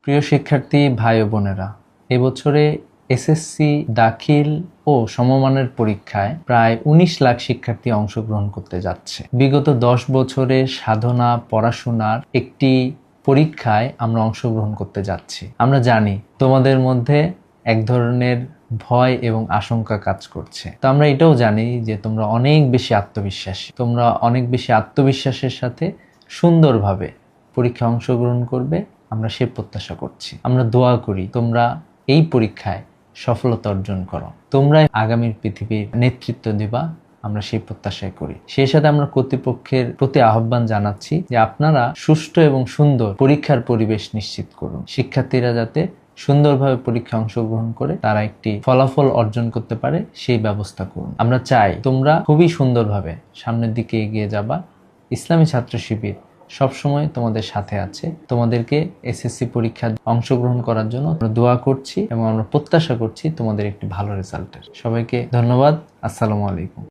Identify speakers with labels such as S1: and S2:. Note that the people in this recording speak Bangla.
S1: প্রিয় শিক্ষার্থী ভাই ও বোনেরা, এবছরে এসএসসি দাখিল ও সমমানের পরীক্ষায় প্রায় ১৯ লাখ শিক্ষার্থী অংশগ্রহণ করতে যাচ্ছে। বিগত ১০ বছরের সাধনা পড়াশোনার একটি পরীক্ষায় আমরা অংশগ্রহণ করতে যাচ্ছি। আমরা জানি তোমাদের মধ্যে এক ধরনের ভয় এবং আশঙ্কা কাজ করছে। তো আমরা এটাও জানি যে তোমরা অনেক বেশি আত্মবিশ্বাসী। তোমরা অনেক বেশি আত্মবিশ্বাসের সাথে সুন্দরভাবে পরীক্ষায় অংশগ্রহণ করবে, আমরা সে প্রত্যাশা করছি। আমরা দোয়া করি তোমরা এই পরীক্ষায় সফলতা অর্জন করো, তোমরাই আগামীর পৃথিবীর নেতৃত্ব দিবা, আমরা সেই প্রত্যাশাই করি। সেই সাথে আমরা কর্তৃপক্ষের প্রতি আহ্বান জানাচ্ছি যে আপনারা সুষ্ঠু এবং সুন্দর পরীক্ষার পরিবেশ নিশ্চিত করুন। শিক্ষার্থীরা যাতে সুন্দরভাবে পরীক্ষায় অংশগ্রহণ করে তারা একটি ফলাফল অর্জন করতে পারে সেই ব্যবস্থা করুন। আমরা চাই তোমরা খুবই সুন্দরভাবে সামনের দিকে এগিয়ে যাবা। ইসলামী ছাত্র শিবির সবসময় তোমাদের সাথে আছে। তোমাদেরকে এসএসসি পরীক্ষায় অংশগ্রহণ করার জন্য দোয়া করছি এবং আমরা প্রত্যাশা করছি তোমাদের একটি ভালো রেজাল্টের। সবাইকে ধন্যবাদ। আসসালামু আলাইকুম।